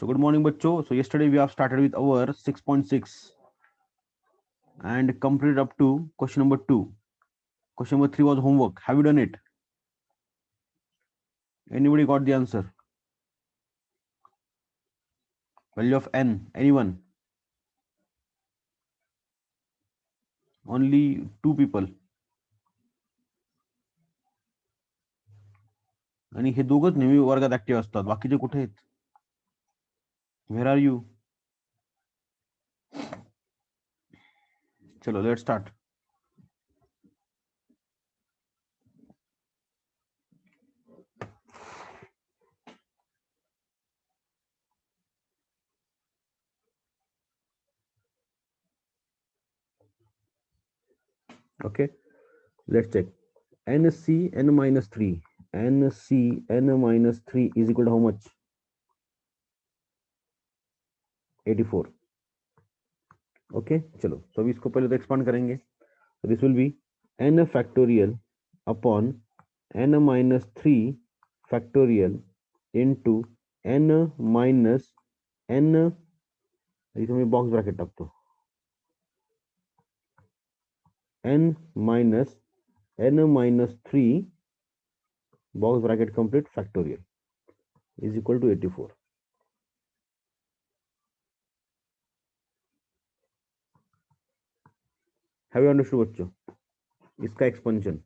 So good morning, bachcho. So yesterday we have started with our 6.6 and completed up to question number 2. Question number 3 was homework. Have you done it? Anybody got the answer? Value of n. Anyone? Only 2 people. आणि हे दोघच नेहमी वर्गात active असतात. बाकीचे कुठे आहेत? Where are you? चलो let's start. Okay, let's check. NC n minus 3. NC n minus 3 is equal to how much? 84. Okay, चलो. So अभी इसको पहले तो एक्सपांड करेंगे. So this will be n factorial upon n minus 3 factorial into n minus n. इथे मी box bracket टाकतो. n minus 3 box bracket complete factorial is equal to 84. Have you understood बच्चों? इसका एक्सपेंशन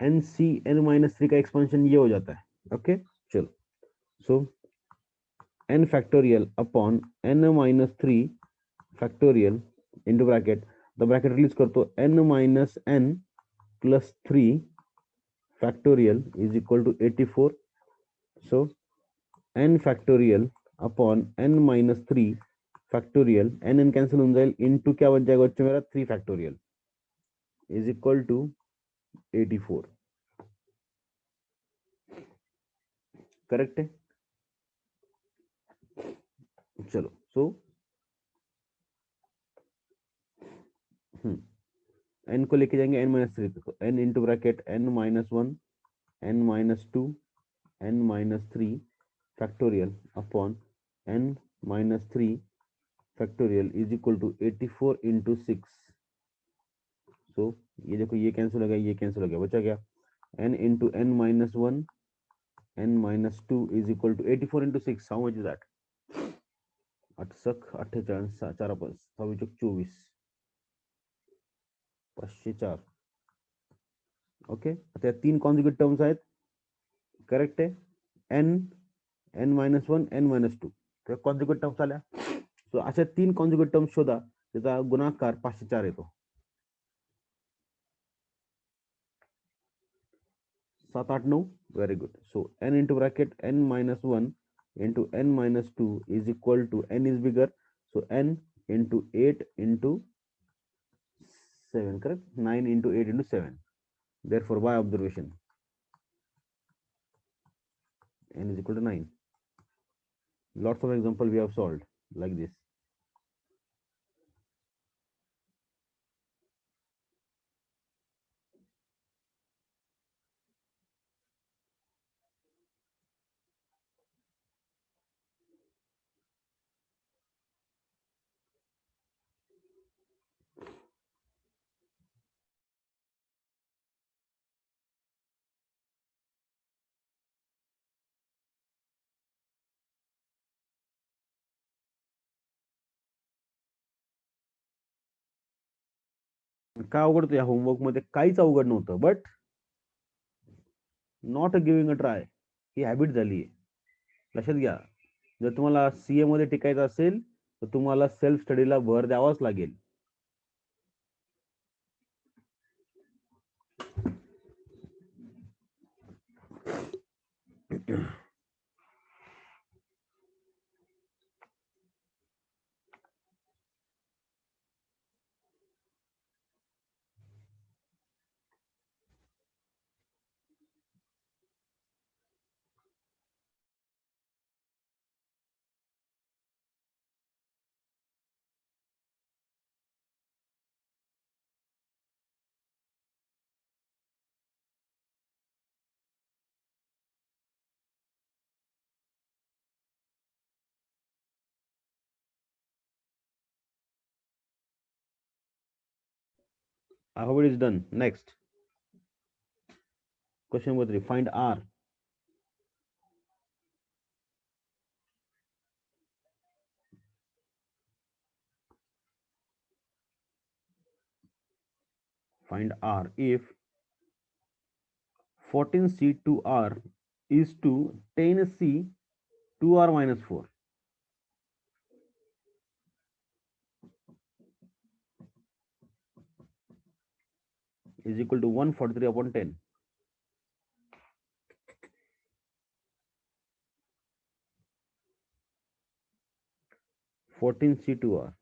NC n minus 3 का expansion ये हो जाता है. Okay चलो. सो n factorial upon n minus 3 factorial into bracket. The bracket release करतो. n minus n plus 3 factorial is equal to 84. So n factorial upon n minus 3 factorial n cancel हो जाएगा. Into क्या बन जाएगा बच्चों मेरा? 3 factorial is equal to 84. Correct है. चलो. सो n को लेके जाएंगे n माइनस 3 तो n into bracket n minus 1 n minus 2 n minus 3 factorial upon n minus 3 factorial is equal to 84 into 6. So ये देखो, ये कैंसिल हो गया, ये कैंसिल हो गया, बचा क्या? n into n minus 1 n minus 2 is equal to 84 into 6. How much is that? 8 48 4 5 24 504. Okay. आता 3 कॉन्जुगेट टर्म्स आहेत. करेक्ट आहे. n मायनस 1 n मायनस 2 तर कॉन्जुगेट टर्म्स आल्या. सो अशा 3 कॉन्जुगेट टर्म्स शोधा. त्याचा गुणाकार 504 येतो. 7 8 9. Very good. So n into bracket n minus 1 into n minus 2 is equal to n is bigger, so n into 8 into 7. Correct? 9 into 8 into 7. Therefore by observation n is equal to 9. Lots of example we have solved like this. काय अवघड होतं या homework मध्ये? काहीच अवघड नव्हतं. But not giving a try he habit झाली आहे. लक्षात घ्या. जर तुम्हाला सीए मध्ये टिकायचं असेल तर तुम्हाला सेल्फ स्टडीला भर द्यावाच लागेल. I hope it is done. Next, question number 3. Find R. Find R if 14C to R is to 10C 2R minus 4 is equal to 143 upon 10. 14C to R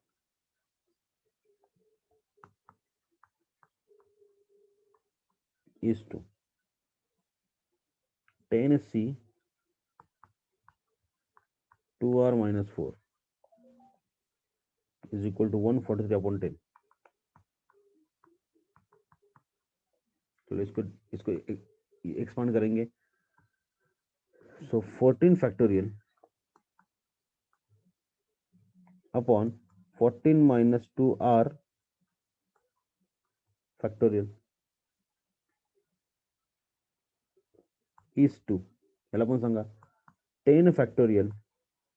is to 10C 2R minus 4 is equal to 143 upon 10. चलो इसको इसको expand करेंगे. So 14 factorial upon 14 minus 2R factorial is to याला पण सांगा 10 factorial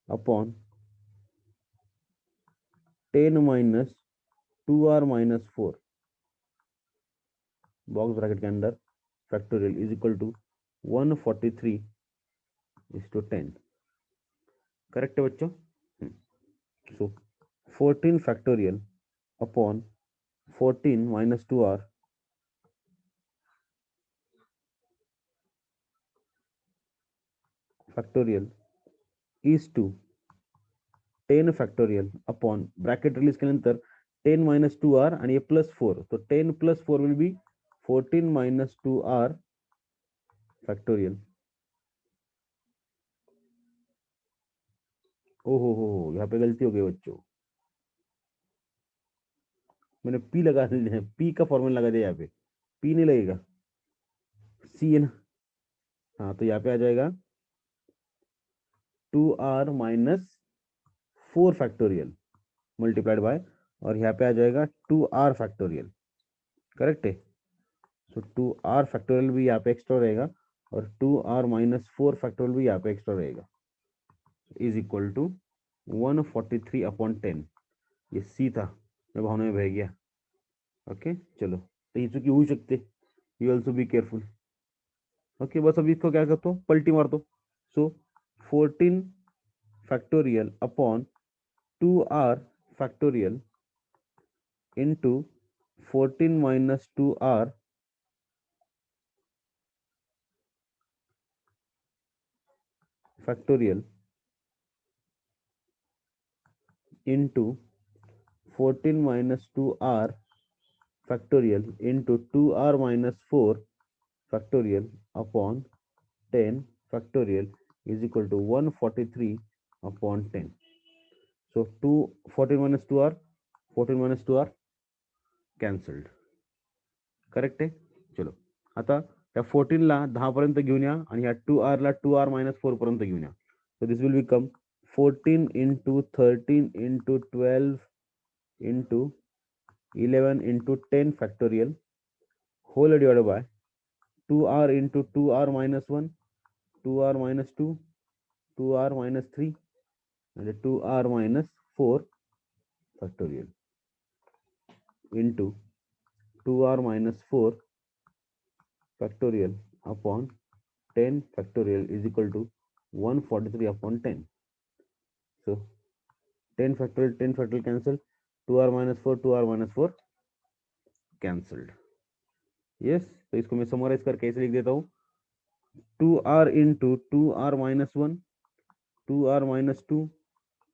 upon 10 minus 2R minus 4 box bracket के अंदर factorial is equal to 143 is to 10. Correct है बच्चों. So 14 factorial upon 14 minus 2R factorial is to 10 factorial upon bracket release केल्यानंतर 10 minus 2R आणि हे plus 4. तो 10 plus 4 will be 14 minus 2R factorial. हो यहाँ पे गलती हो गई बच्चों. मैंने पी लगा दिया है. पी का फॉर्मूला लगा दिया यहाँ पे. पी नहीं लगेगा. सी है ना. हाँ तो यहाँ पे आ जाएगा 2R minus 4 factorial multiplied by और यहाँ पे आ जाएगा 2R फैक्टोरियल. करेक्ट है. सो 2R फैक्टोरियल भी यहाँ पे एक्स्ट्रा रहेगा और 2R माइनस 4 फैक्टोरियल भी यहाँ पे एक्स्ट्रा रहेगा. Is equal to 143 upon 10. ये सी था, मैं भावना में बह गया. ओके चलो, तो ये चूंकि हो सकते, you also be careful. Okay बस अभी इसको क्या करते हो, पलटी मार दो. सो 14 factorial upon 2R factorial into 14 minus 2R factorial into 14 minus 2R factorial into 2R minus 4 factorial upon 10 factorial is equal to 143 upon 10. So 14 minus 2R, 14 minus 2R cancelled. Correct आहे. चलो आता त्या 14 ला 10 पर्यंत घेऊन या आणि ह्या 2R ला 2R minus 4 पर्यंत घेऊन या. So this will become 14 into 13 into 12 into 11 into 10 factorial whole divided by 2R into 2R minus 1, 2R minus 2, 2R minus 3 and 2R minus 4 factorial into 2R minus 4 factorial upon 10 factorial is equal to 143 upon 10. So 10 factorial cancel, 2R minus 4, 2R minus 4 cancelled. yes, तो इसको मैं summarise करके ऐसे लिख देता हूँ 2R into 2R minus 1, 2R minus 2,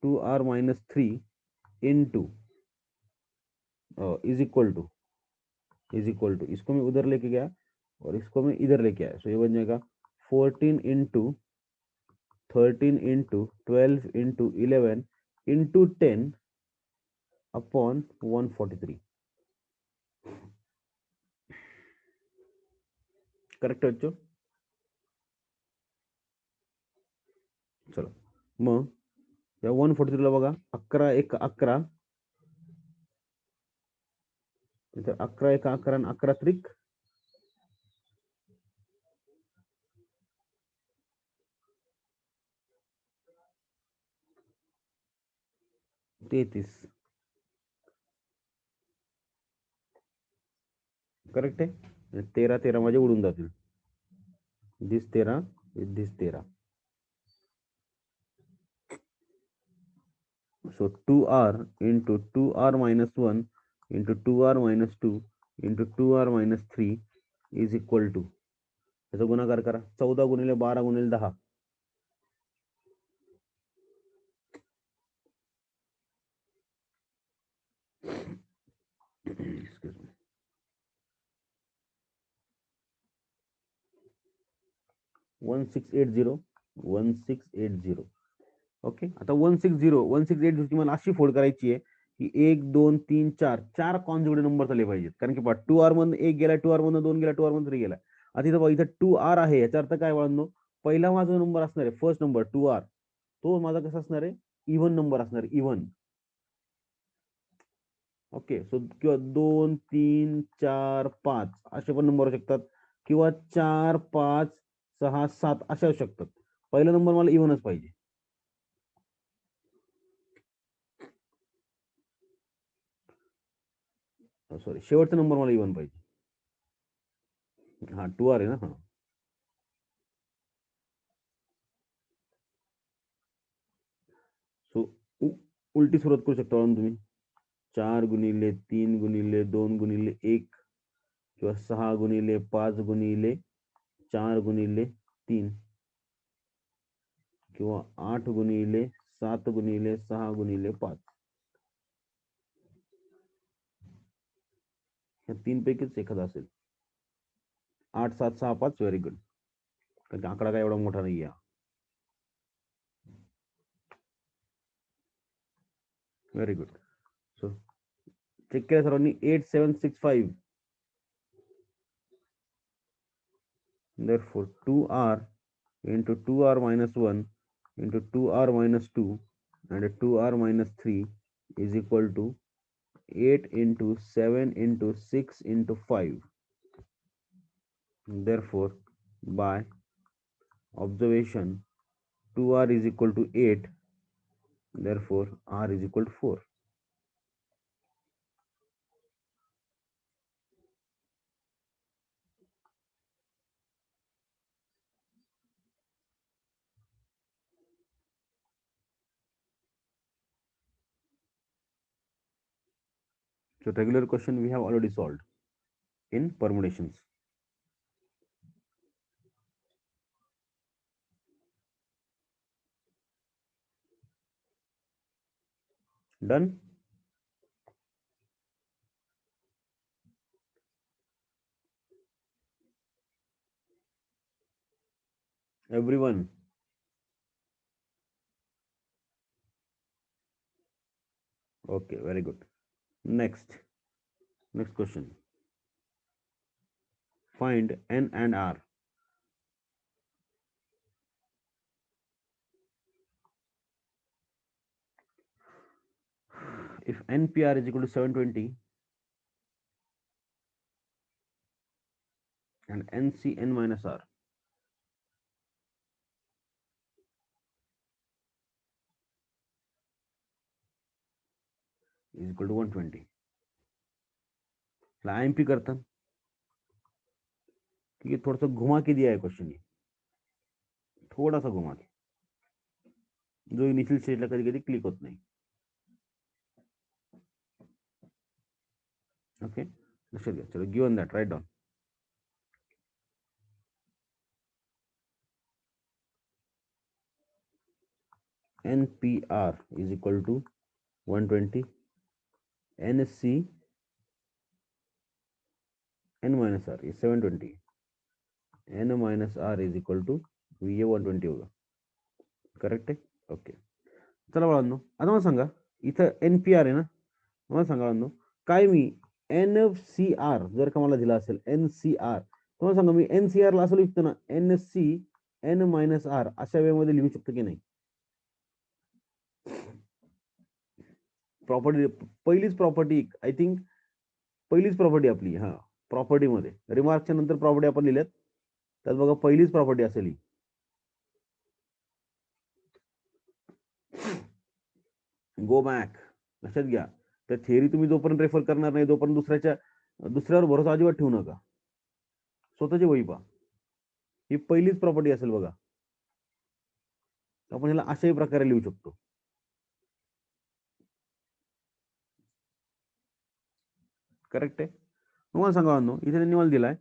2R minus 3 into is equal to इसको मैं उधर लेके गया और इसको मैं इधर लेके आया. सो ये बन जाएगा 14 into 13 into 12 into 11 into 10 upon 143. Correct आहे बच्चों. चलो मग या 143 ला बघा 11 1 11 इथं 11 एका 11 आणि 11 त्रिक 33. करेक्ट आहे. 13 13 माझे उडून जातील. This 13 this 13. So 2r into 2r minus 1 into 2r minus 2 into 2r minus 3 is equal to, याचा गुणाकार करा. 14 गुणिले 12 गुणिले 10. Excuse me. 1680 1680. ओके. आता 1680 ची मला अशी फोड करायची आहे की 1 2 3 4 4 कॉन्जुगेटिव्ह नंबर झाले पाहिजेत. कारण की 2r मधून 1 गेला, 2r मधून 2 गेला, 2r मधून 3 गेला. आता इथं बघा, इथं 2r आहे. याचा अर्थ काय बाळांनो, पहिला माझा नंबर असणार आहे, फर्स्ट नंबर 2r, तो माझा कसा असणार आहे, इव्हन नंबर असणार आहे, इव्हन. ओके. सो किंवा 2 3 4 5 असे पण नंबर असू शकतात, किंवा 4 5 6 7 असे असू शकतात. पहिला नंबर मला इव्हनच पाहिजे. सॉरी, शेवटचा नंबर मला इव्हन पाहिजे. हा 2r आहे ना. हा. सो उलटी सुरुवात करू शकता तुम्ही. 4 गुणिले 3 गुणिले 2 गुणिले 1, किंवा 6 गुणिले 5 गुणिले 4 गुणिले 3, किंवा 8 गुणिले 7 गुणिले 6 गुणिले 5. या 3 पैकीच एखादा असेल. 8 7 6 5. Very good. कारण आकडा काय एवढा मोठा नाही आहे. Very good. सो चेक केलं सर्वांनी. 8765. Therefore 2r into 2r minus 1 into 2r minus 2 and 2r minus 3 is equal to 8 into 7 into 6 into 5. Therefore, by observation, 2r is equal to 8. Therefore, r is equal to 4. So regular question we have already solved in permutations. Done? Everyone? Okay, very good. Next question. Find n and r. If npr is equal to 720 and ncn minus r is equal to 120. IMP करता, क्योंकि थोड़ा सा घुमा के दिया है question, ये थोड़ा सा घुमा के, जो इनिशियल स्टेजला कधी कधी क्लिक होत नाही. ओके, लक्षात घ्या. चलो, given that, write down. NPR is equal to 120. NC n minus r is 720. n minus r is equal to VA 120 होगा. करेक्ट आहे. ओके. चला बाळांनो, आता मला सांगा, इथं NPR आहे ना, मला सांगा बाळांनो, काय मी NCR जर का मला दिला असेल, NCR, तुम्हाला सांगा, मी NCR ला असं लिहितो ना, NC n मायनस r अशा वेळेमध्ये लिहू शकतो की नाही. प्रॉपर्टी, पहिलीच प्रॉपर्टी, आय थिंक पहिलीच प्रॉपर्टी आपली. हा, प्रॉपर्टी मध्ये रिमार्कच्या नंतर प्रॉपर्टी आपण लिहिल्यात, त्यात बघा पहिलीच प्रॉपर्टी असेल ही. गो बॅक, लक्षात घ्या. त्या थिअरी तुम्ही जोपर्यंत रेफर करणार नाही तोपर्यंत दुसऱ्यावर भरोसा अजिबात ठेवू नका. स्वतःची वही पहा. ही पहिलीच प्रॉपर्टी असेल बघा. आपण ह्याला अशाही प्रकारे लिहू शकतो. करेक्ट आहे. तुम्हाला सांगा इथे त्यांनी मला दिलाय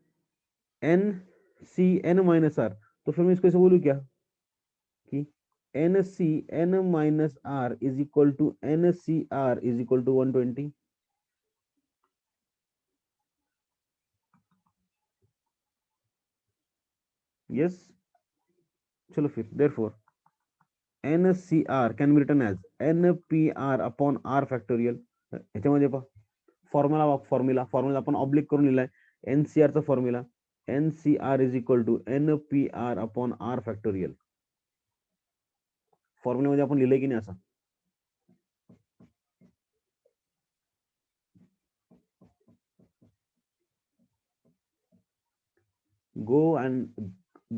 N C N minus R, तो फिर मैं इसको ऐसे बोलू क्या कि N C N minus are is equal to N C R is equal to 120. Yes, चलो फिर therefore N C R can be written as N P R upon R factorial. ह्याच्यामध्ये पहा फॉर्म्युला आपण ऑब्लिक करून लिहिलाय. NCR चा formula NCR is equal to N P R upon R factorial. फॉर्म्युल्यामध्ये आपण लिहिलंय की नाही असं.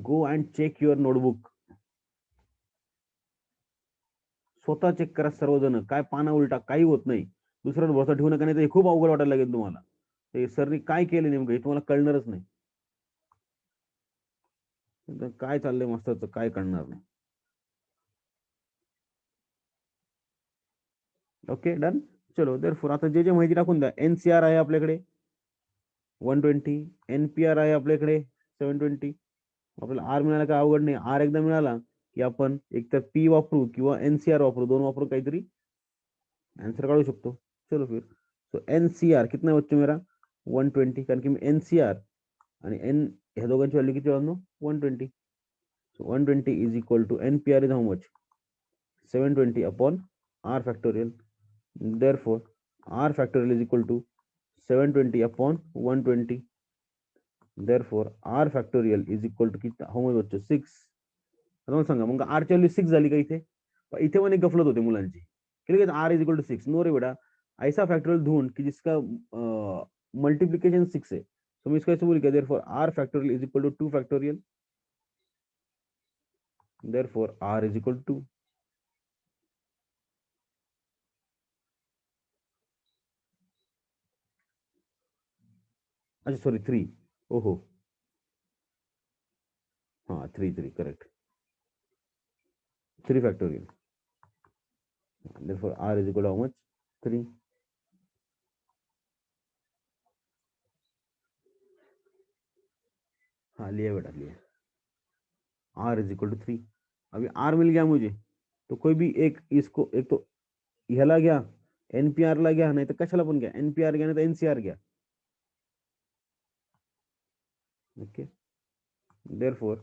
Go and check your notebook. स्वतः चेक करा सर्वजण. काय पाना उलटा काही होत नाही. दुसऱ्यावर भरोसा ठेवू नका, नाही तर हे खूप अवघड वाटायला लागेल तुम्हाला. ते सरनी काय केलं नेमकं हे तुम्हाला कळणारच नाही. काय चाललंय मास्तरचं काय कळणार नाही. Okay done. चलो देयरफॉर आता जे जे माहिती टाकून द्या. एनसीआर आहे आपल्याकडे 120, एनपीआर आहे आपल्याकडे 720. आपल्याला आर मिळाला काय अवघड नाही. आर एकदा मिळाला की आपण एक तर पी वापरू किंवा एनसीआर वापरू, दोन वापरून काहीतरी आंसर काढू शकतो. चलो फिर सो एनसीआर कितना बच्चों मेरा 120, कारण की मी एनसीआर आणि एन ह्या दोघांची व्हॅल्यू किती वाढलो 120. So 120 is equal to NPR is how much? 720 upon R factorial. Therefore, R factorial is equal to 720 upon 120. Therefore, R factorial is equal to किती how much बच्चों 6. आता मला सांगा मग R ची व्हॅल्यू 6 झाली का इथे? इथे पण एक गफलत होते मुलांची. की R is equal to 6. No रे बेटा, ऐसा फैक्टोरियल ढूंढ कि जिसका मल्टीप्लीकेशन 6 है. तो मैं इसको ऐसे बोल क्या therefore R factorial is equal to 2 factorial. Therefore, R is equal to 2. अच्छा सॉरी 3. ओहो हाँ 3 correct. 3 factorial. Therefore, R is equal to how much? 3. हाँ लिया बेटा लिया. R is equal to 3. अभी R मिल गया मुझे, तो कोई भी एक इसको एक तो ह्याला गया एनपीआर ला गया, नाही तर कशाला पण गया. एनपीआर गया नाही तर एनसीआर गया. Okay. Therefore,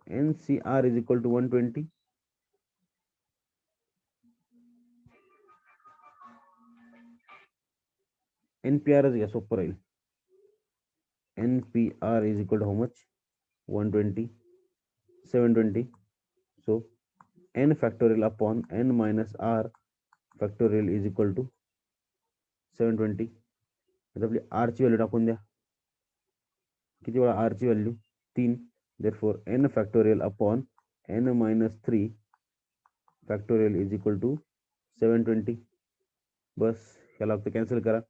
NCR is equal to 120. NPR is गया सोपं राहील. NPR is equal to how much? 120, 720. So n factorial upon n minus r factorial is equal to 720. आता आपली r ची व्हॅल्यू टाकून द्या. किती वेळा r ची value 3. therefore n factorial upon n minus 3 factorial is equal to 720. बस ह्याला फक्त कॅन्सल करा.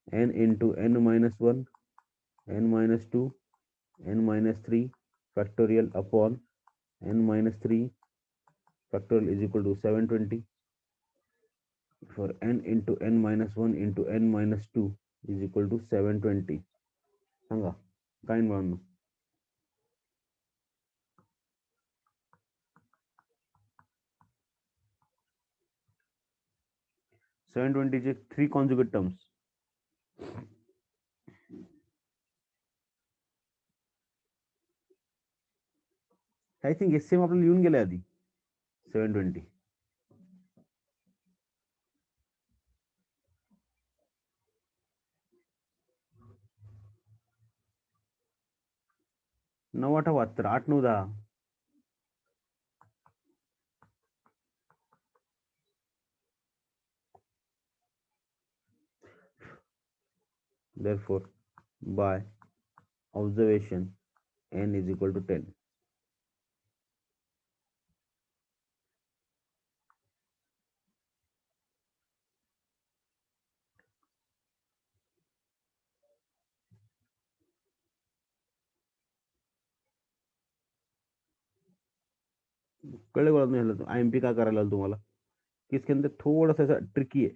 n into n minus 1, n minus 2, n minus 3 factorial upon n minus 3 factorial is equal to 720. for n into n minus 1 into n minus 2 is equal to 720. सांगा काय मिळालं? 720 चे 3 conjugate terms. I think S same आपल्याला लिहून गेले आधी 720. नऊ 8 72 8 9 10. therefore by observation n is equal to 10. कळलं का नाही? आयएमपी का करायला लावलं तुम्हाला की इसके अंदर थोड़ा सा ऐसा ट्रिकी है,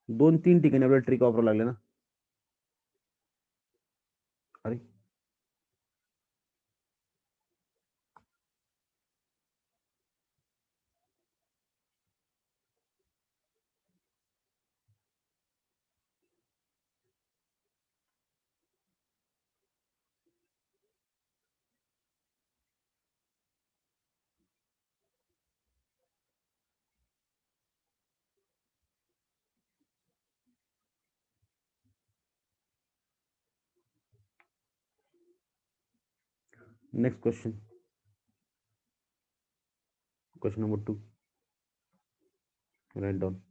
2-3 ठिकाणी आपल्याला ट्रिक वापरावं लागले ना. अरे next question, question number 2, write down.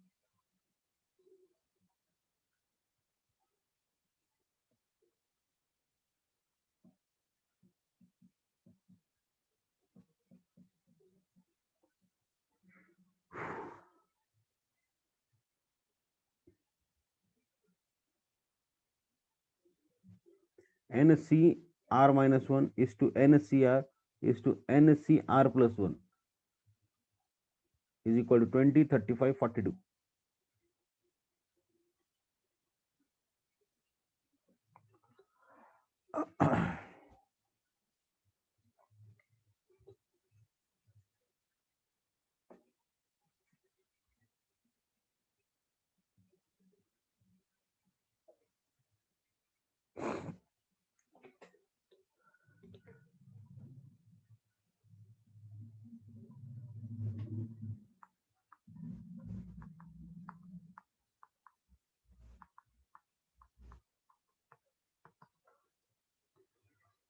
NCR minus 1 is to NCR is to NCR plus 1 is equal to 20, 35, 42.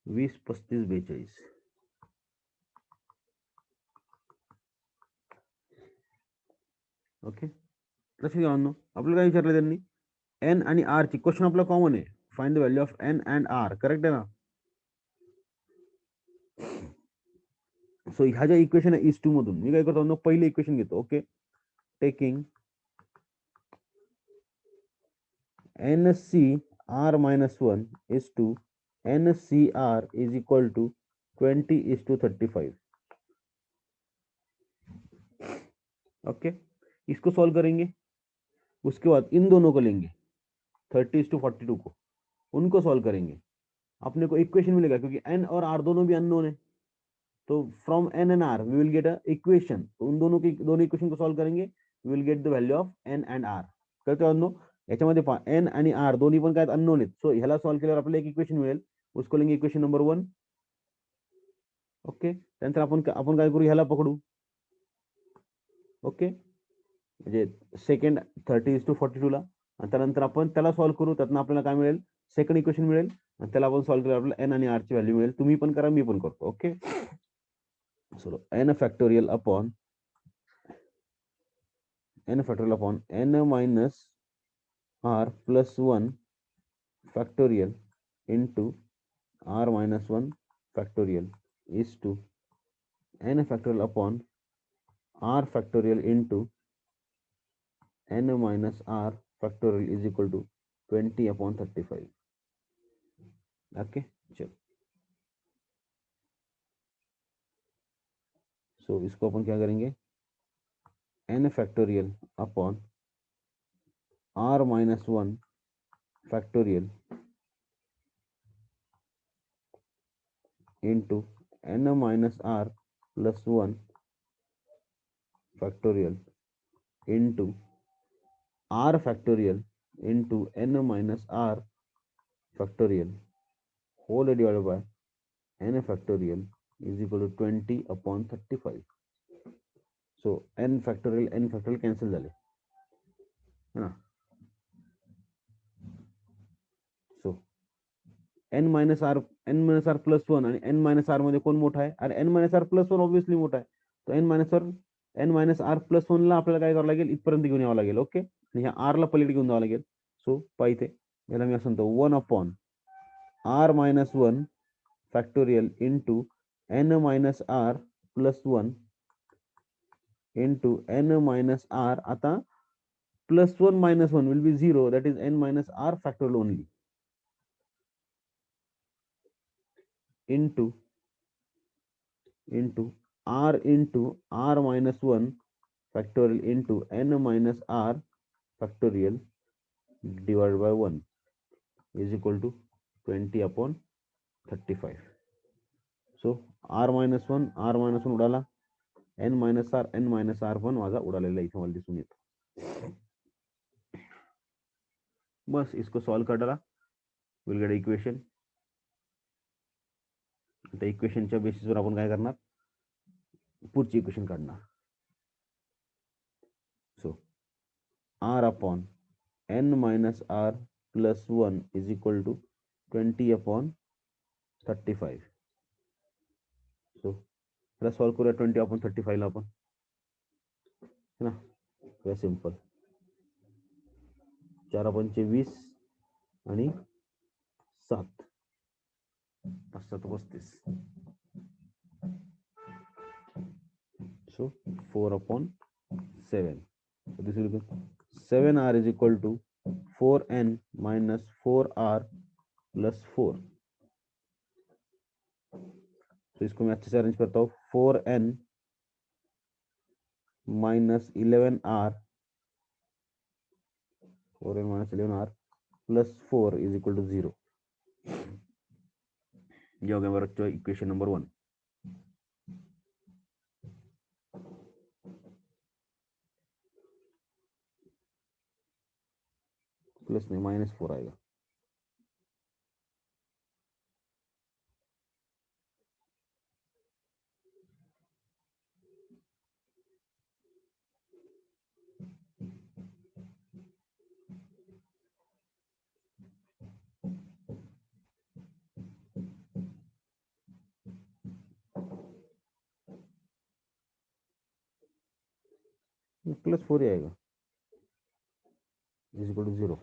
वीस 35 42. ओके, लक्ष द्या आपल्याला काय विचारलं त्यांनी, एन आणि आर ची क्वेश्चन आपला कॉमन आहे, find the value of n and r, correct आहे ना. सो ह्या ज्या इक्वेशन आहे इस टू मधून मी काय करतो, पहिले इक्वेशन घेतो. Okay, taking NCR minus 1 is to NCR is equal to 20 is to 35. Okay, इसको सॉल्व करेंगे, उसके बाद इन दोनों को लेंगे 30 to 42 को, उनको सॉल्व करेंगे, अपने को इक्वेशन मिलेगा क्योंकि एन और आर दोनों भी अननोन है. तो from n and r we will get a equation. तो उन दोनों की दोनों इक्वेशन को सॉल्व करेंगे, we will get the value of n and r. कळतं अनो, याच्यामध्ये पहा एन आणि आर दोन्ही पण काय अननोन आहेत. सो ह्याला सॉल्व केल्यावर आपल्याला एक इक्वेशन मिळेल, उसको लेंगे इक्वेशन नंबर 1. ओके, त्यानंतर आपण काय करू, ह्याला पकडू. ओके, म्हणजे सेकंड 30:42 ला, आणि त्यानंतर आपण त्याला सॉल्व करू, त्यातनं आपल्याला काय मिळेल, सेकंड इक्वेशन मिळेल, आणि त्याला आपण सॉल्व केल्यावर आपल्याला एन आणि आर ची व्हॅल्यू मिळेल. तुम्ही पण करा, मी पण करतो. Okay, so n factorial upon n minus r plus 1 factorial into r minus 1 factorial is to n factorial upon r factorial into n minus r factorial is equal to 20 upon 35. Okay, चलो. सो इसको अपन क्या करेंगे, n factorial upon r minus 1 factorial into n minus r plus 1 factorial into r factorial into n minus r factorial whole divided by n factorial is equal to 20 upon 35. So n factorial cancel झाले है ना. सो n minus r plus 1 आणि n minus r मध्ये कोण मोठा आहे, अरे n minus r plus 1 obviously मोठा आहे. तो n minus r plus 1 ला आपल्याला काय करावं लागेल, इथपर्यंत घेऊन यावं लागेल. ओके, आणि ह्या r ला पलीकडे घेऊन जावं लागेल. सो पाहिजे याला मी असं म्हणतो 1 upon r minus 1 factorial into n minus r plus 1 into n minus r. आता plus 1 minus 1 will be 0, that is n minus r factorial only, into r into r minus 1 factorial into n minus r factorial divided by 1 is equal to 20 upon 35. So r minus 1 उडाला, n minus r पण माझा उडालेला इथे मला दिसून येतो. बस इसको solve कर डाला, विल गेट इक्वेशन. आता इक्वेशनच्या बेसिसवर आपण काय करणार, पुढची इक्वेशन काढणार. So r upon n minus r plus 1 is equal to 20 upon 35. So त्याला सॉल्व करूया 20 अपॉन 35 ला आपण, है ना. Very simple. 4 अपॉन 20 आणि 7 5 7 35. So 4 upon 7. So this will be 7r is equal to 4n minus 4r plus 4. So इसको मैं अच्छे से अरेंज करता हूँ. 4n minus 11r, 4n minus 11r plus 4 is equal to 0. ये हो गया मेरा बच्चों इक्वेशन नंबर 1. प्लस नहीं -4 आएगा. +4 ही आएगा, इज इक्वल टू 0.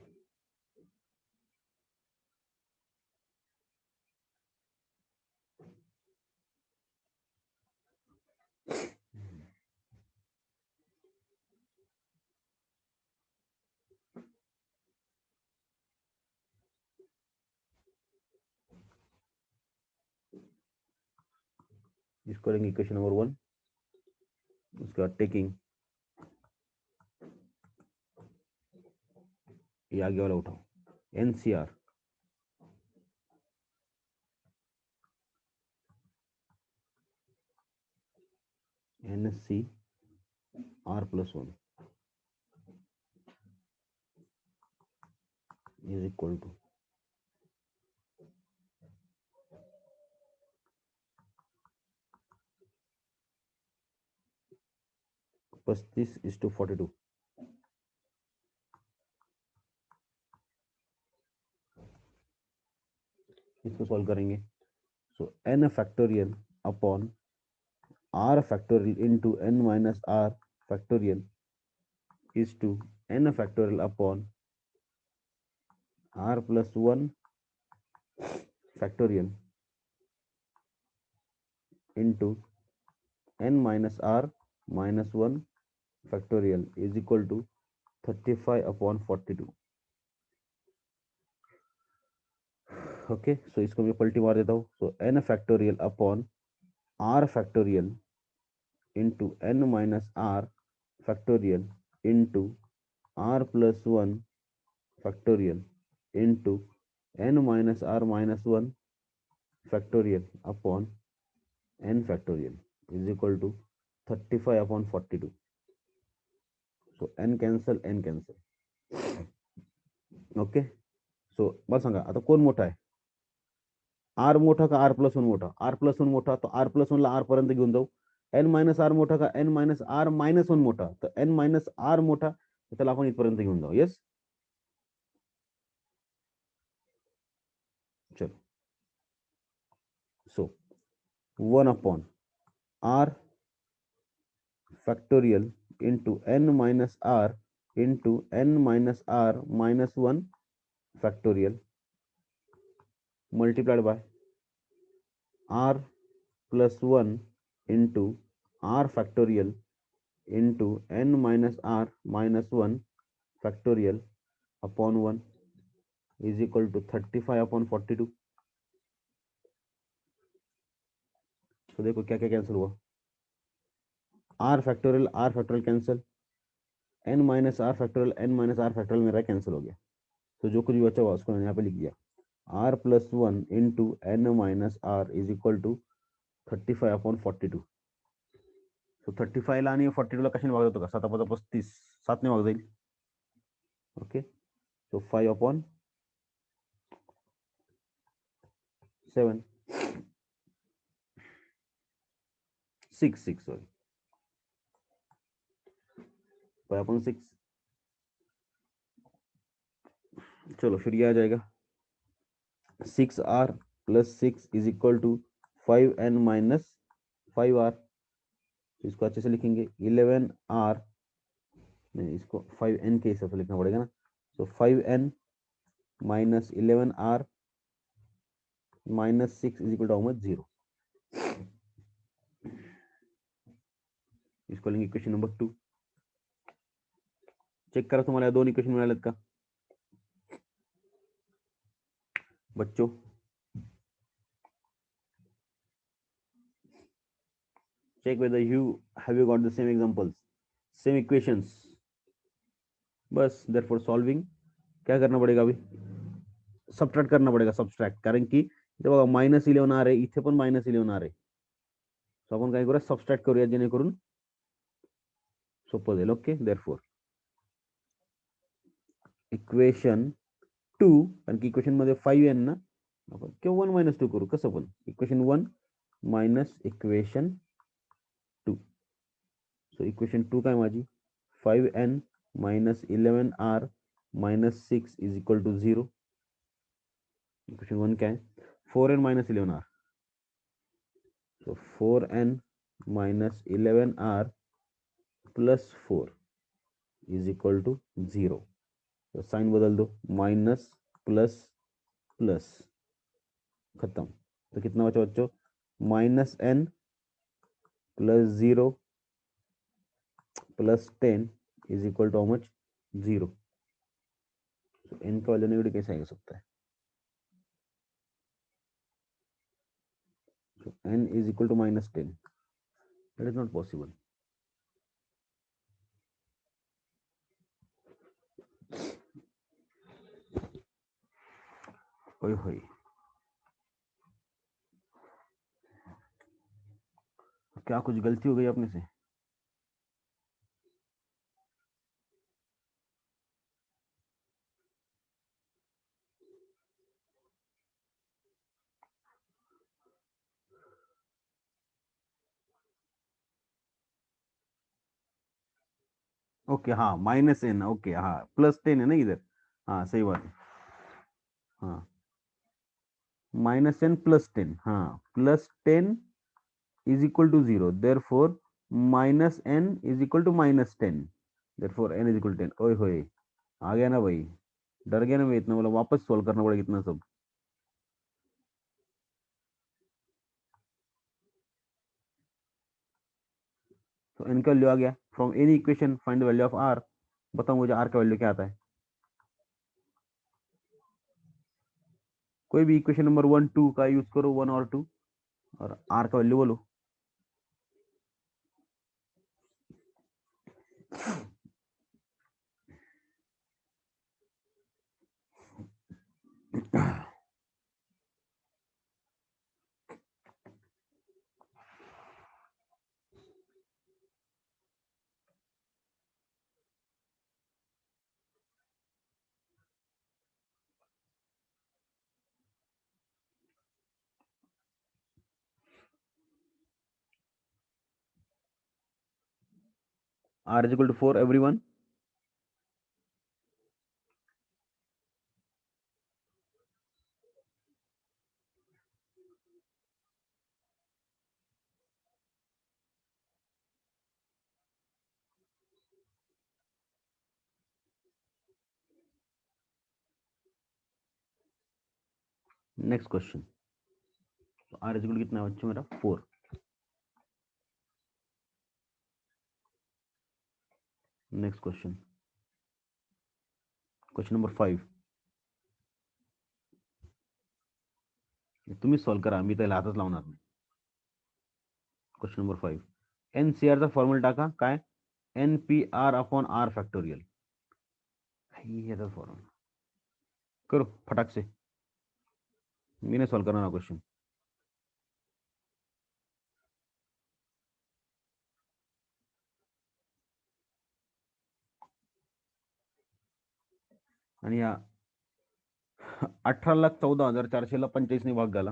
इसको करेंगे इक्वेशन नंबर 1. उसके बाद टेकिंग ये आगे वाला उठाओ, NCR NC r plus 1 is equal to 35:42. इसको सॉल्व करेंगे. So n factorial upon r factorial into n minus r factorial is to n factorial upon r plus 1 factorial into n minus r minus 1 factorial is equal to 35/42. Okay, so इसको मैं पलटी मार देता हूँ. So n factorial upon r factorial into n minus r factorial into r plus 1 factorial into n minus r minus 1 factorial upon n factorial is equal to 35/42. So n cancel. Okay, so मला सांगा आता कोण मोठा आहे, r मोठा का r plus 1 मोठा. r plus 1 मोठा, तो r प्लस 1 ला r पर्यंत घेऊन जाऊ. n मायनस r मोठा का n मायनस r मायनस 1 मोठा, तर n मायनस r मोठा, तर त्याला आपण इथपर्यंत घेऊन जाऊ. येस, चलो. सो 1 upon r factorial into n minus r into n minus r minus 1 factorial multiplied by r plus 1 into r factorial into n minus r minus 1 factorial upon 1 is equal to 35 upon 42. तो देखो क्या क्या cancel हुआ, r factorial cancel, n minus r factorial मेरा cancel हो गया। तो जो कुछ भी बचा हुआ उसको मैंने यहाँ पे लिख दिया, r plus 1 into n minus are is equal to 35 upon 42. So 35 ला आणि 42 ला कशाने भाग देतो का, 7 5 35, 7 ने भाग जाईल. Okay, so 5 upon 7 6 sorry 5 upon 6. चलो फिर ये आ जाएगा 6r plus 6 is equal to 5n minus 5r. इसको अच्छे से लिखेंगे 11r, नहीं इसको 5n के हिसाब से लिखना पड़ेगा ना. So 5n minus 11r minus 6 is equal to how much 0. इसको लेंगे इक्वेशन नंबर 2. चेक करा तुम्हाला दोन इक्वेशन मिळालेत का बच्चों. check whether you have you got the same examples, same equations. बस therefore solving क्या करना पडेगा, अभी सबट्रॅक्ट करना पडेगा, सबट्रॅक्ट, कारण की इथे बघा -11 आ रहे, इथे पण -11 आ रहे. सो आपण काय करूया, सबट्रॅक्ट करूया जेणेकरून सोपं जाईल. ओके, therefore इक्वेशन 2, कारण की इक्वेशन मध्ये 5n ना, आपण किंवा 1 - 2 करू, कसं पण. Equation 1 minus equation 2. So equation 2 काय माझी 5n minus 11r minus 6 is equal to 0. Equation 1 क्या है 4n minus 11r. So 4n minus 11r plus 4 is equal to 0. तो साइन बदल दो, माइनस प्लस प्लस, खत्म. तो कितना बचा बच्चों, minus n plus 0 plus 10 is equal to how much 0. तो n का वैल्यू नेगेटिव कैसे आ सकता है. So n is equal to minus 10. That is not possible. ओए होए, क्या कुछ गलती हो गई अपने से. ओके हाँ, माइनस n, ओके हाँ, प्लस 10 है ना इधर. हाँ सही बात है. हाँ -n प्लस 10, हाँ plus 10 is equal to 0, therefore minus n is equal to -10, therefore n is equal to 10. ओए होए, आ गया ना भाई, डर गया ना मैं इतना, बोला वापस सॉल्व करना पड़ेगा इतना सब. तो n का वैल्यू आ गया. From any equation find the value of r. बताओ मुझे r का वैल्यू क्या आता है. कोई भी इक्वेशन नंबर 1 2 का यूज करो, 1 और 2, और r का वैल्यू बोलो. r is equal to 4 everyone. Next question, तो आर इज इक्वल कितना है बच्चों मेरा 4। नेक्स्ट क्वेश्चन, क्वेश्चन नंबर 5, तुम्ही सॉल्व करा, मी त्याला हातच लावणार नाही. क्वेश्चन नंबर 5, एनसीआरचा फॉर्म्युला टाका, काय NPR अपॉन आर फॅक्टोरियल. याचा फॉर्म्युला करो फटाक से, मी नाही सॉल्व करणार हा क्वेश्चन. आणि या 18,14,400 ला 45 ने भाग झाला.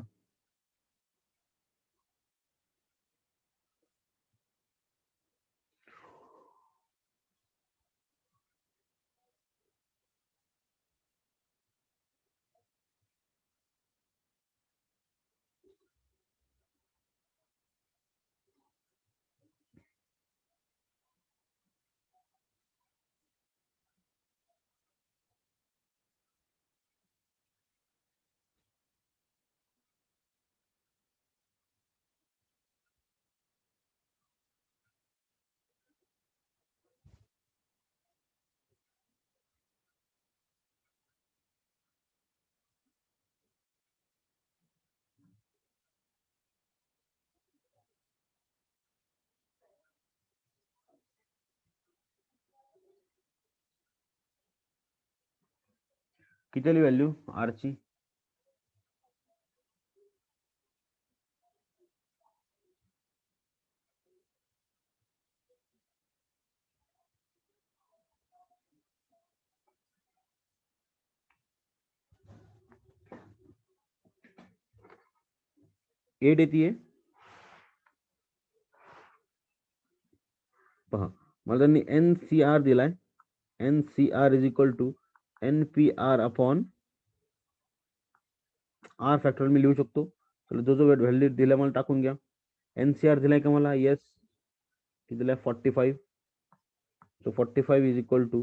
किती आली व्हॅल्यू आर ची? एट येते. पहा, मला त्यांनी NCR दिलाय. NCR is equal to NPR upon R factorial मी लिहू शकतो. तर जो जो व्हॅल्यू दिला मला टाकून घ्या. NCR दिलाय का मला? येस. किती दिलाय? 45. So 45 is equal to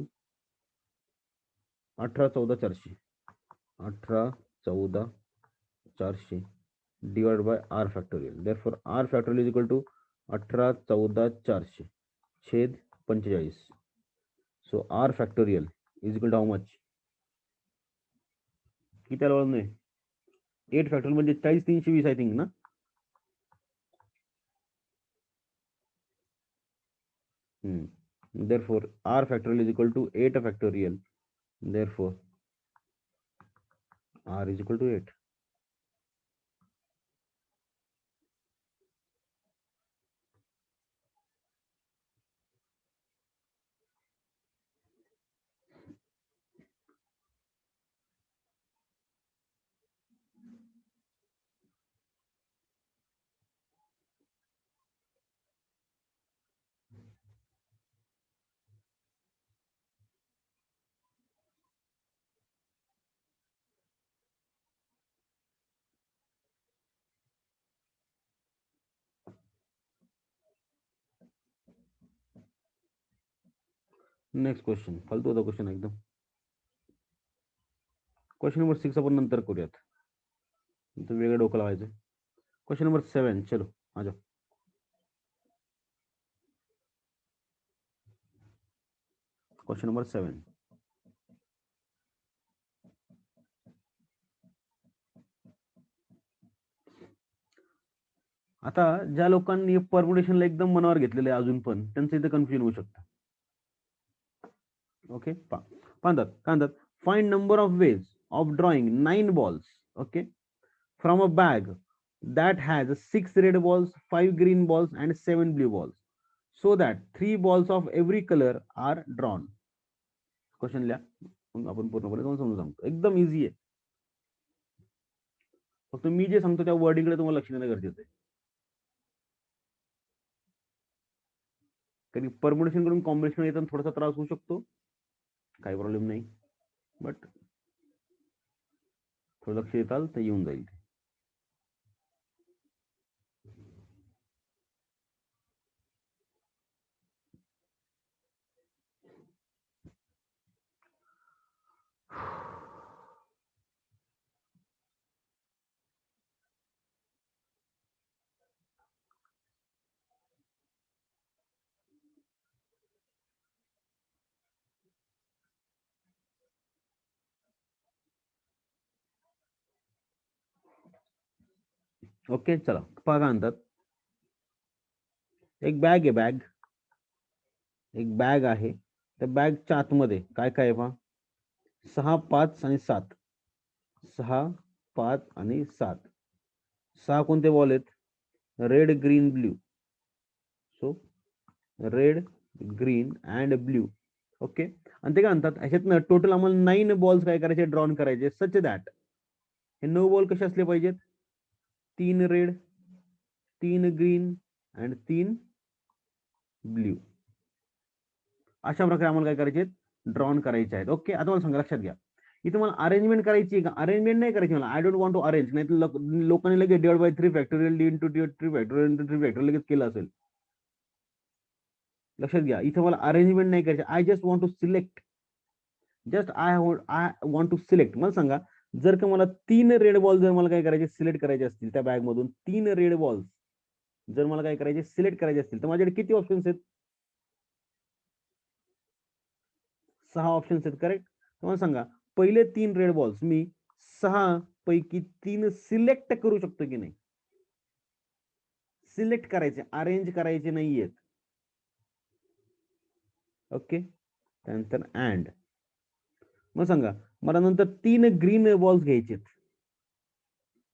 18,14,400. 18,14,400 divide by R factorial. Therefore R factorial is equal to 18,14,400 छेद 45. So R factorial is equal to how much? किती आलं नाही? 8 फॅक्टोरियल म्हणजे 40,320 आय थिंक ना. Therefore r factorial is equal to 8 factorial. Therefore r is equal to 8. Next question, फालतू होता question एकदम. Question number 6 आपण नंतर करूयात, वेगळं डोकं लावायचं. क्वेश्चन नंबर 7, चलो आ जाओ. क्वेश्चन नंबर 7, आता ज्या लोकांनी परम्युटेशनला एकदम मनावर घेतलेलं आहे अजून पण त्यांचं इथे कन्फ्युजन होऊ शकतं. ओके, पाहतात काय म्हणतात, find number of ways of drawing 9 balls, okay, from a bag that has 6 red balls, 5 green balls and 7 blue balls, so that 3 balls of every color are drawn. Question लिहा, आपण पूर्णपणे समजून सांगतो, एकदम इझी आहे. फक्त मी जे सांगतो त्या वर्डिंगकडे तुम्हाला लक्ष देणं गरजेचं आहे. कारण परम्युटेशन कडून कॉम्बिनेशन येताना थोडासा त्रास होऊ शकतो, काही प्रॉब्लेम नाही, बट थोडं लक्ष देताल तर येऊन जाईल. ओके चला पहा काय म्हणतात. एक बॅग आहे, एक बॅग आहे. त्या बॅगच्या आतमध्ये काय काय आहे पहा. 6, 5 आणि 7. 6, 5 आणि 7. 6 कोणते बॉल आहेत? Red, green, blue. So red, green and blue. Okay. आणि ते काय म्हणतात ह्याच्यातनं टोटल आम्हाला 9 बॉल्स काय करायचे, ड्रॉन करायचे, सच दॅट हे 9 बॉल कसे असले पाहिजेत? 3 रेड, 3 ग्रीन अँड 3 ब्ल्यू. अशा प्रकारे आम्हाला काय करायचे, ड्रॉन करायचे आहेत. ओके. आता मला सांगा, लक्षात घ्या, इथे मला अरेंजमेंट करायची का? अरेंजमेंट नाही करायची मला. I don't want to arrange. नाही तर लोकांनी लगेच divide by 3 factorial, d into 3 factorial into 3 factorial लगेच केलं असेल. लक्षात घ्या, इथे मला अरेंजमेंट नाही करायची. I just want to select. Just I want to select. मला सांगा, जर का मला 3 रेड बॉल जर मला काय करायचे, सिलेक्ट करायचे असतील, त्या बॅग मधून 3 रेड बॉल्स जर मला काय करायचे, सिलेक्ट करायचे असतील, तर माझ्याकडे किती ऑप्शन्स आहेत? 6 ऑप्शन्स आहेत. करेक्ट. मला सांगा, पहिले 3 रेड बॉल्स मी 6 पैकी 3 सिलेक्ट करू शकतो की नाही? सिलेक्ट करायचे, अरेंज करायचे नाहीयेत. ओके. त्यानंतर अँड. मग सांगा, मला नंतर 3 ग्रीन बॉल्स घ्यायचे.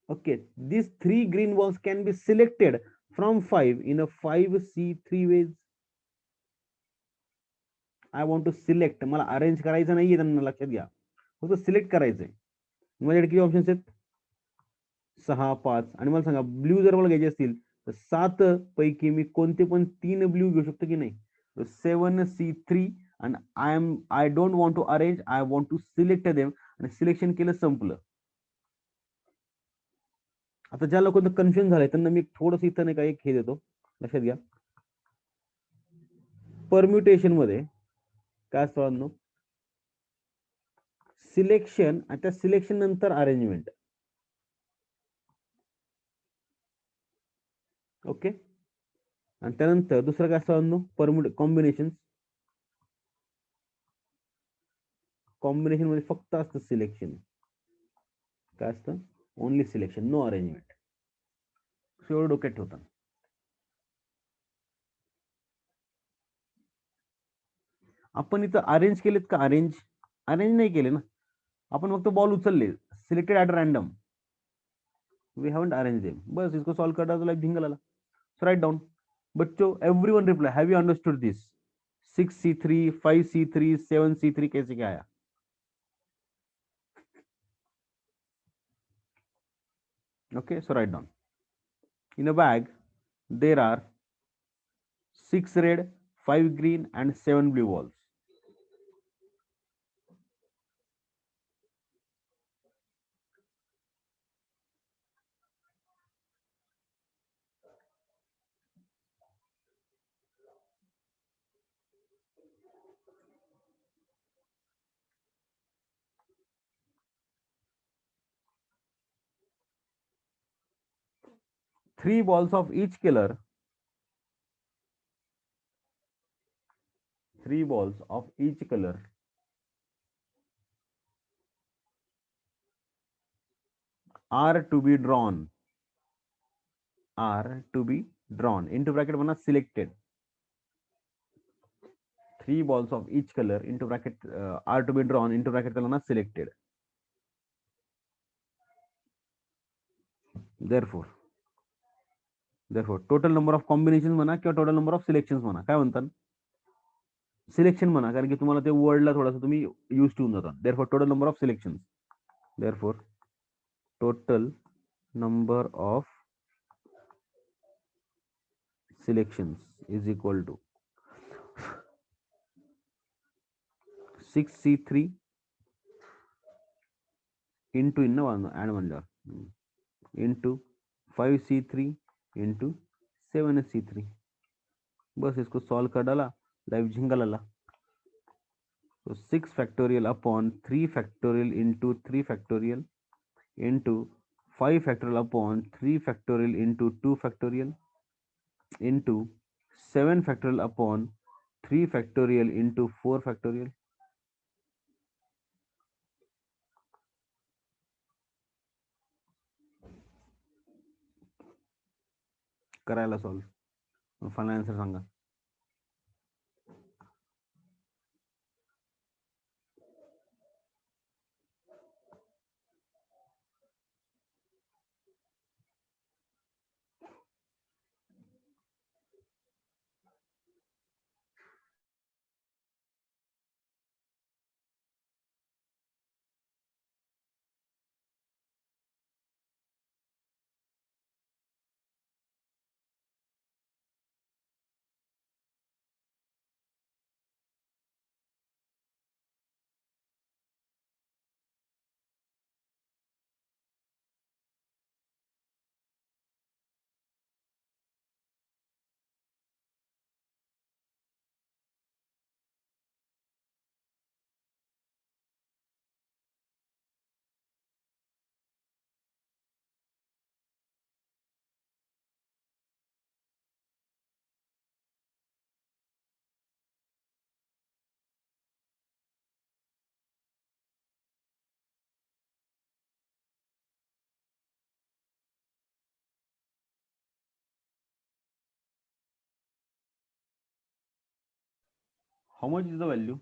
Okay. This 3 green balls can be selected from 5 in a 5C3 ways. I want to select. मला अरेंज करायचं नाहीये त्यांना, लक्षात घ्या, फक्त सिलेक्ट करायचंय. माझ्याकडे किती ऑप्शन्स आहेत? 6, 5. आणि मला सांगा, ब्ल्यू जर मला घ्यायचे असतील तर 7 पैकी मी कोणते पण 3 ब्ल्यू घेऊ शकतो की नाही? 7C3. आणि I don't want to arrange, I want to select them. आणि सिलेक्शन केलं, संपलं. आता ज्या लोकांना कन्फ्युजन झालंय त्यांना मी थोडस इथं नाही का एक हे देतो, लक्षात घ्या. परम्युटेशन मध्ये काय असतं? सिलेक्शन आणि त्या सिलेक्शन नंतर अरेंजमेंट. ओके. आणि त्यानंतर दुसरं काय असतं? कॉम्बिनेशन. कॉम्बिनेशन मध्ये फक्त असतं सिलेक्शन. काय असतं? Only selection, no arrangement. एवढं डोक्यात ठेवता. आपण इथं अरेंज केलेत का? अरेंज अरेंज नाही केले ना. आपण फक्त बॉल उचलले, selected at random. We haven't arrange them. बस इसको सॉल्व करता तो लाइक धिंगलाला. So write down. बच्चों, everyone reply, have you understood this? 6C3, 5C3, 7C3 कैसे क्या आया? Okay, so write down. In a bag, there are 6 red, 5 green, and 7 blue balls. Three balls of each color. 3 balls of each color are to be drawn. Are to be drawn. Into bracket बना selected. 3 balls of each color into bracket are to be drawn into bracket करना selected. Therefore total number of combinations म्हणा किंवा total number of selections म्हणा, काय म्हणतात? Selection म्हणा, कारण की तुम्हाला ते वर्डला थोडासा तुम्ही यूज होऊन जातात. Therefore total number of selection. Therefore total number of selections is equal to 6C3 into in add म्हणल्यावर into 5C3 into 7C3. बस इसको सॉल्व कर डाला, लाइफ झिंगा लाला. So 6 factorial upon 3 factorial into 3 factorial into 5 factorial upon 3 factorial into 2 factorial into 7 factorial upon 3 factorial into 4 factorial. करायला solve, final answer Sanga. How much is the value?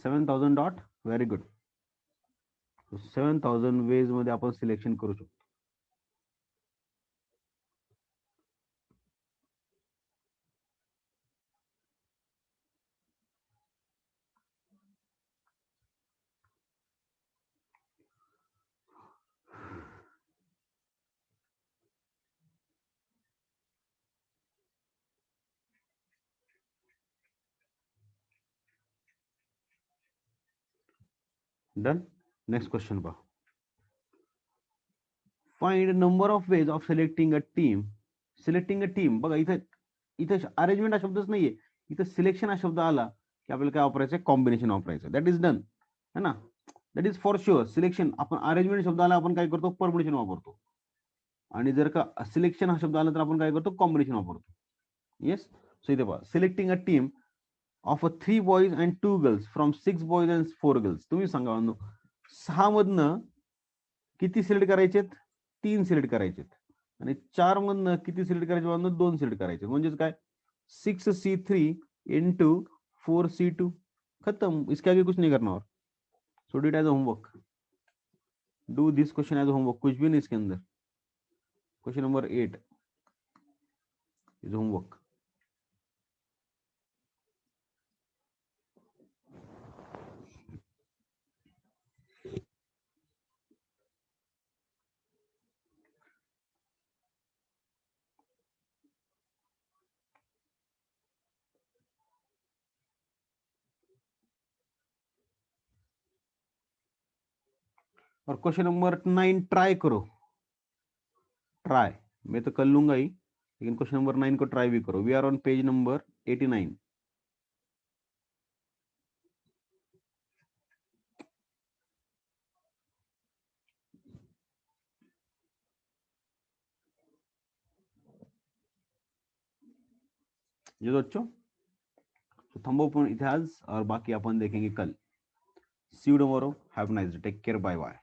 $7,000. Very good. So 7,000 ways मध्ये आपण selection करू शकतो. Done. Next question पहा. Find number of ways of selecting a team. Selecting a team. बघा इथं arrangement हा शब्दच नाहीये, इथं सिलेक्शन हा शब्द आला की आपल्याला काय वापरायचं, कॉम्बिनेशन वापरायचं. दॅट इज डन, है ना. That is for sure. Selection आपण अरेंजमेंट शब्द आला आपण काय करतो, परम्युटेशन वापरतो. आणि जर का सिलेक्शन हा शब्द आला तर आपण काय करतो, कॉम्बिनेशन वापरतो. येस. सो इथे पहा, selecting a team of 3 boys and 2 girls from 6 boys and 4 girls. तुम्ही सांगा 6 मधनं किती सिलेक्ट करायचेत, 3 सिलेक्ट करायचेत. आणि 4 मधनं किती सिलेक्ट करायचे, 2 सिलेक्ट करायचे. म्हणजेच काय, 6C3 into 4C2. खत्म. इसके आगे कुछ नहीं करना. और so do it as a homework. Do this question as a homework. कुछ भी नहीं इसके अंदर. Question number 8 is homework. और क्वेश्चन नंबर 9 ट्राई करो. ट्राई, मैं तो कर लूंगा ही, लेकिन क्वेश्चन नंबर 9 को ट्राई भी करो. We are on page number 89. ये बच्चों, तो थंबो पण इथे आज, और बाकी अपन देखेंगे कल. See you tomorrow. Have nice day. Take care. Bye bye.